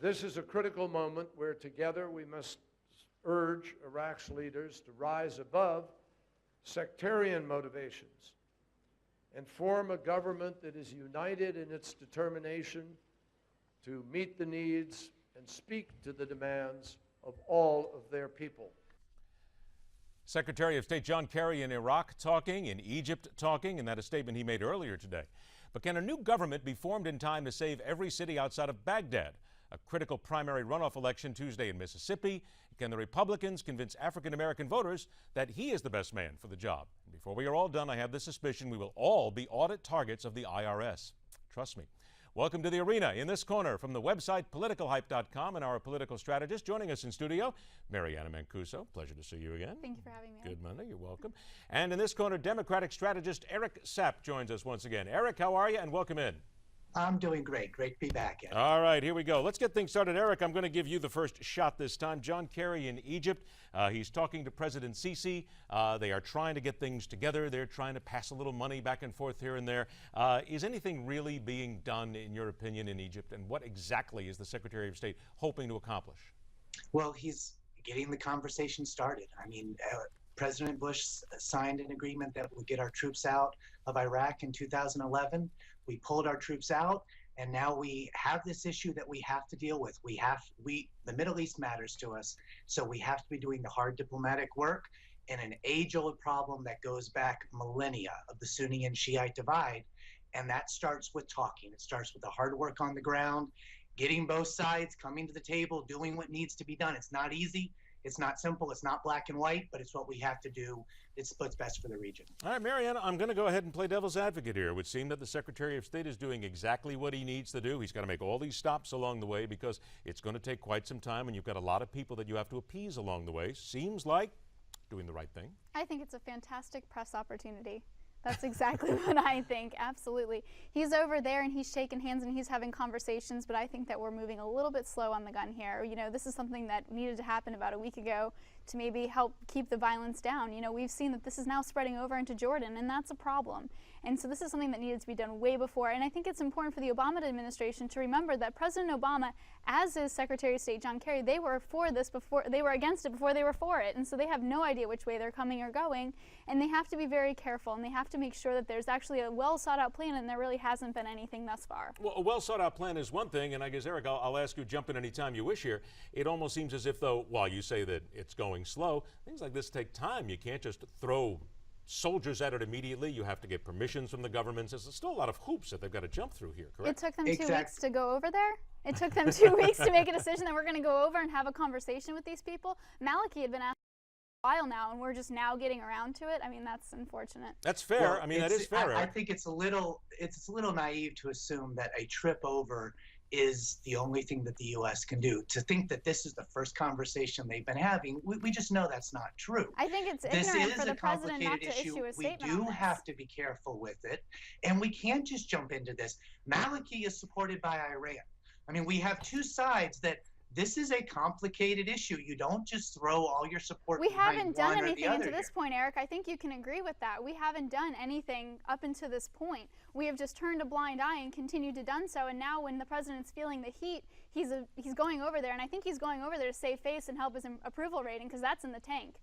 This is a critical moment where together we must urge Iraq's leaders to rise above sectarian motivations and form a government that is united in its determination to meet the needs and speak to the demands of all of their people. Secretary of State John Kerry in Iraq talking, in Egypt talking, and that a statement he made earlier today. But can a new government be formed in time to save every city outside of Baghdad? A critical primary runoff election Tuesday in Mississippi. Can the Republicans convince African-American voters that he is the best man for the job? And before we are all done, I have the suspicion we will all be audit targets of the IRS. Trust me. Welcome to the arena. In this corner, from the website politicalhype.com, and our political strategist joining us in studio, Anna Mancuso. Pleasure to see you again. Thank you for having me. Good Monday. You're welcome. And in this corner, Democratic strategist Eric Sapp joins us once again. Eric, how are you? And welcome in. I'm doing great. Great to be back, Ed. All right, here we go. Let's get things started. Eric, I'm going to give you the first shot this time. John Kerry in Egypt. He's talking to President Sisi. They are trying to get things together. They're trying to pass a little money back and forth here and there. Is anything really being done, in your opinion, in Egypt? And what exactly is the Secretary of State hoping to accomplish? Well, he's getting the conversation started. I mean, President Bush signed an agreement that would get our troops out of Iraq in 2011. We pulled our troops out, and now we have this issue that we have to deal with. The Middle East matters to us, so we have to be doing the hard diplomatic work in an age-old problem that goes back millennia of the Sunni and Shiite divide, and that starts with talking. It starts with the hard work on the ground, getting both sides, coming to the table, doing what needs to be done. It's not easy. It's not simple. It's not black and white, but it's what we have to do. It's what's best for the region. All right, Mariana, I'm going to go ahead and play devil's advocate here. It would seem that the Secretary of State is doing exactly what he needs to do. He's got to make all these stops along the way because it's going to take quite some time, and you've got a lot of people that you have to appease along the way. Seems like doing the right thing. I think it's a fantastic press opportunity. That's exactly what I think, absolutely. He's over there and he's shaking hands and he's having conversations, but I think that we're moving a little bit slow on the gun here. You know, this is something that needed to happen about a week ago to maybe help keep the violence down. You know, we've seen that this is now spreading over into Jordan, and that's a problem. And so this is something that needed to be done way before. And I think it's important for the Obama administration to remember that President Obama, as is Secretary of State John Kerry, they were for this before, they were against it before they were for it. And so they have no idea which way they're coming or going. And they have to be very careful, and they have to make sure that there's actually a well sought out plan, and there really hasn't been anything thus far. Well, a well sought out plan is one thing, and I guess, Eric, I'll ask you, jump in anytime you wish here. It almost seems as if, though, while you say that it's going slow, things like this take time. You can't just throw soldiers at it immediately. You have to get permissions from the governments. There's still a lot of hoops that they've got to jump through here, correct? It took them 2 weeks to go over there? It took them 2 weeks to make a decision that we're going to go over and have a conversation with these people? Maliki had been asked for a while now, and we're just now getting around to it. I mean, that's unfortunate. That's fair. Well, I mean, that is fair. I think it's a little naive to assume that a trip over is the only thing that the U.S. can do. To think that this is the first conversation they've been having, we just know that's not true. I think it's ignorant for the president not to issue a statement on this. We do have to be careful with it, and we can't just jump into this. Maliki is supported by Iran. I mean, we have two sides that this is a complicated issue. You don't just throw all your support behind one or the other. We haven't done anything until this point, Eric. I think you can agree with that. We haven't done anything up until this point. We have just turned a blind eye and continued to do so. And now when the president's feeling the heat, he's going over there. And I think he's going over there to save face and help his approval rating, because that's in the tank.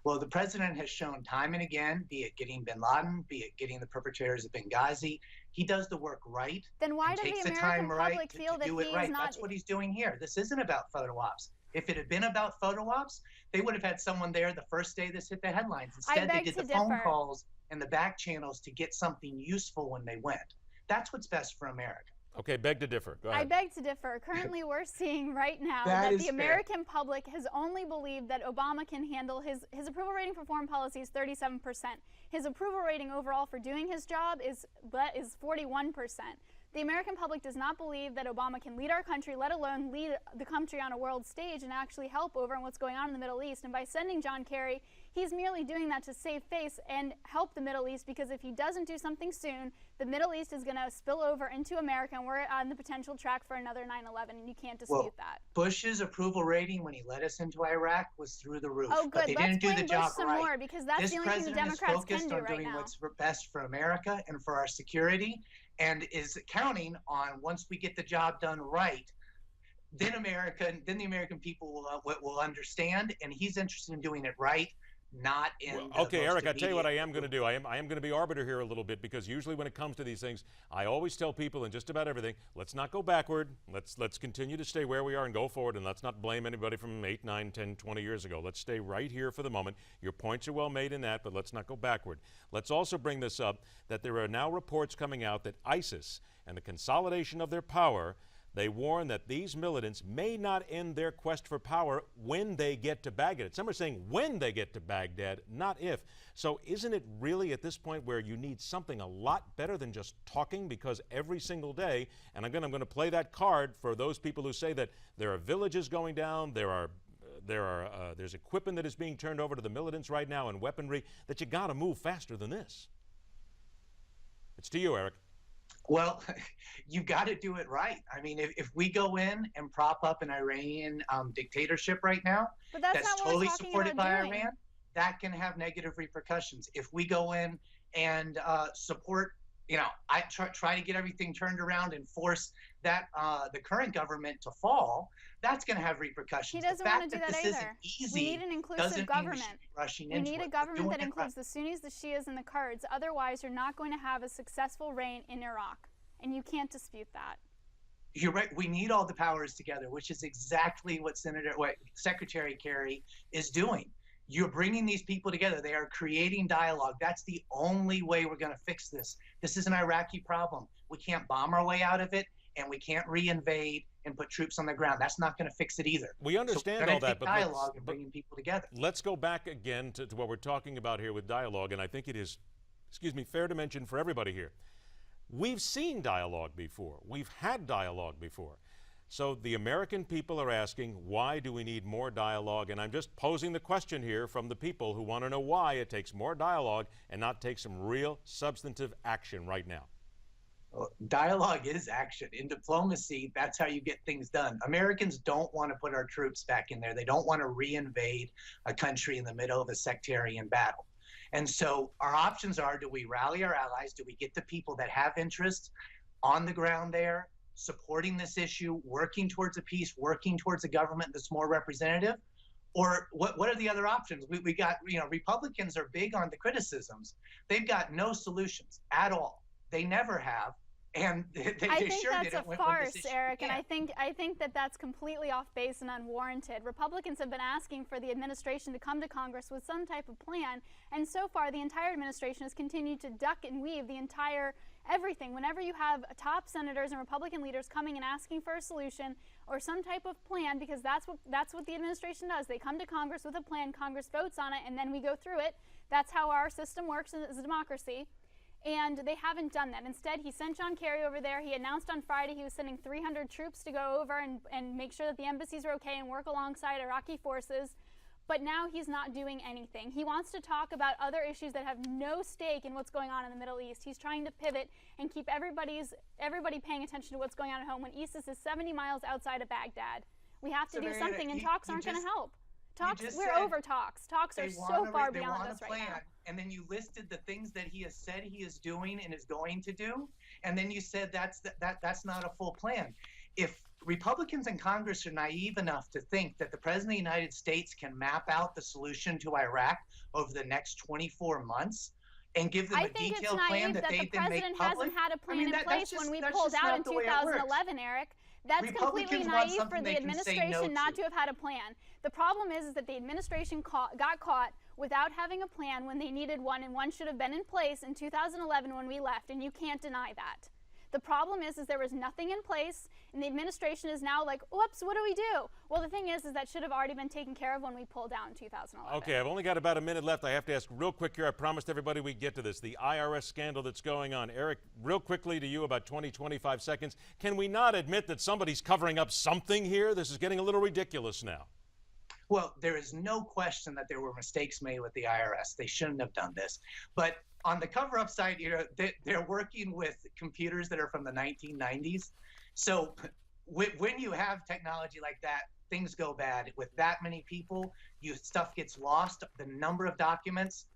Well, the president has shown time and again, be it getting bin Laden, be it getting the perpetrators of Benghazi, he does the work right. Then why does the American public feel that he's not? That's what he's doing here. This isn't about photo ops. If it had been about photo ops, they would have had someone there the first day this hit the headlines. Instead, they did the phone calls and the back channels to get something useful when they went. That's what's best for America. Okay, beg to differ. Go ahead. I beg to differ. Currently, we're seeing right now that the American public has only believed that Obama can handle his approval rating for foreign policy is 37%. His approval rating overall for doing his job is 41%. The American public does not believe that Obama can lead our country, let alone lead the country on a world stage and actually help over in what's going on in the Middle East. And by sending John Kerry, he's merely doing that to save face and help the Middle East, because if he doesn't do something soon, the Middle East is going to spill over into America, and we're on the potential track for another 9/11, and you can't dispute that. Bush's approval rating when he led us into Iraq was through the roof. Oh, good. But they didn't do the job some more, because that's the only thing the Democrats can do right now. This president is focused on doing what's best for America and for our security, and is counting on, once we get the job done right, then the American people will understand, and he's interested in doing it right, not in. Well, okay, Eric, I tell you what I am going to do. I am going to be arbiter here a little bit, because usually when it comes to these things, I always tell people in just about everything, let's not go backward. Let's continue to stay where we are and go forward, and let's not blame anybody from 8, 9, 10, 20 years ago. Let's stay right here for the moment. Your points are well made in that, but let's not go backward. Let's also bring this up that there are now reports coming out that ISIS and the consolidation of their power, they warn that these militants may not end their quest for power when they get to Baghdad. Some are saying when they get to Baghdad, not if. So isn't it really at this point where you need something a lot better than just talking? Because every single day, and again, I'm going to play that card for those people who say that there are villages going down, there's equipment that is being turned over to the militants right now and weaponry, that you got to move faster than this. It's to you, Eric. Well, you got to do it right. I mean, if we go in and prop up an Iranian dictatorship right now, but that's totally supported by Iran, that can have negative repercussions. If we go in and support, I try to get everything turned around and force that the current government to fall, that's going to have repercussions. He doesn't want to do that either. We need an inclusive government. We need a government that includes the Sunnis, the Shias, and the Kurds. Otherwise, you're not going to have a successful reign in Iraq, and you can't dispute that. You're right. We need all the powers together, which is exactly what Secretary Kerry is doing. You're bringing these people together. They are creating dialogue. That's the only way we're going to fix this. This is an Iraqi problem. We can't bomb our way out of it, and we can't reinvade and put troops on the ground. That's not going to fix it either. We understand all that, but dialogue and bringing people together. Let's go back again to what we're talking about here with dialogue, and I think it is, fair to mention for everybody here. We've seen dialogue before. We've had dialogue before. So the American people are asking, why do we need more dialogue? And I'm just posing the question here from the people who want to know why it takes more dialogue and not take some real substantive action right now. Dialogue is action. In diplomacy, that's how you get things done. Americans don't want to put our troops back in there. They don't want to reinvade a country in the middle of a sectarian battle. And so our options are, do we rally our allies? Do we get the people that have interests on the ground there, supporting this issue, working towards a peace, working towards a government that's more representative? Or what are the other options? We got, Republicans are big on the criticisms. They've got no solutions at all. They never have. And I think that's a farce, Eric, and I think that that's completely off base and unwarranted. Republicans have been asking for the administration to come to Congress with some type of plan, and so far the entire administration has continued to duck and weave the entire everything. Whenever you have top senators and Republican leaders coming and asking for a solution or some type of plan, because that's what the administration does. They come to Congress with a plan, Congress votes on it, and then we go through it. That's how our system works as a democracy. And they haven't done that. Instead, he sent John Kerry over there. He announced on Friday he was sending 300 troops to go over and make sure that the embassies are okay and work alongside Iraqi forces. But now he's not doing anything. He wants to talk about other issues that have no stake in what's going on in the Middle East. He's trying to pivot and keep everybody paying attention to what's going on at home when ISIS is 70 miles outside of Baghdad. We have to do something, and talks aren't going to help. We're over talks. Talks are so far beyond us right now. And then you listed the things that he has said he is doing and is going to do, and then you said that's not a full plan. If Republicans in Congress are naive enough to think that the President of the United States can map out the solution to Iraq over the next 24 months and give them a detailed plan that they then make public, I think it's naive that the President hasn't had a plan in place when we pulled out in 2011, Eric. That's completely naive for the administration not to have had a plan. The problem is that the administration got caught without having a plan when they needed one, and one should have been in place in 2011 when we left, and you can't deny that. The problem is there was nothing in place, and the administration is now like, whoops, what do we do? Well, the thing is that should have already been taken care of when we pulled out in 2011. Okay, I've only got about a minute left. I have to ask real quick here. I promised everybody we'd get to this. The IRS scandal that's going on. Eric, real quickly to you, about 20, 25 seconds. Can we not admit that somebody's covering up something here? This is getting a little ridiculous now. Well, there is no question that there were mistakes made with the IRS. They shouldn't have done this. But on the cover-up side, they're working with computers that are from the 1990s. So when you have technology like that, things go bad. With that many people, stuff gets lost. The number of documents,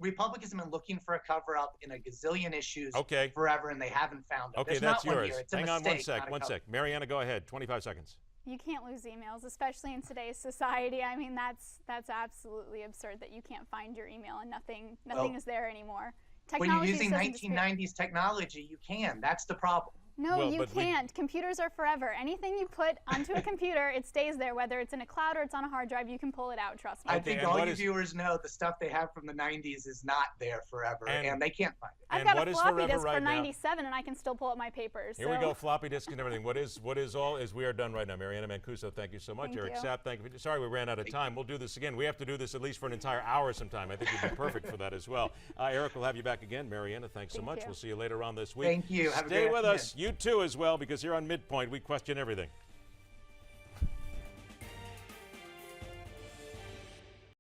Republicans have been looking for a cover-up in a gazillion issues Okay. forever, and they haven't found it. Okay, There's that's not one yours. here. It's a Hang on mistake, not a one cover. sec. Mariana, go ahead. 25 seconds. You can't lose emails, especially in today's society. I mean, that's absolutely absurd that you can't find your email and nothing is there anymore. When you're Technology using doesn't disappear. 1990s technology, you can. That's the problem. No, Well, you but we- can't. Computers are forever. Anything you put onto a computer, it stays there. Whether it's in a cloud or it's on a hard drive, you can pull it out, trust me. I Okay, think and all what you is- viewers know the stuff they have from the 90s is not there forever, and they can't find it. I've and got what a is floppy forever disk right for now? 97 and I can still pull up my papers. Here we go, floppy disk and everything. What is all is we are done right now. Mariana Mancuso, thank you so much. Thank Eric you. Sapp, thank you. Sorry we ran out of time. We'll do this again. We have to do this at least for an entire hour sometime. I think you'd be perfect for that as well. Eric, we'll have you back again. Mariana, thanks so Thank much. you. We'll see you later on this week. Thank you. Have a Stay great with afternoon. us. You too as well, because here on MidPoint, we question everything.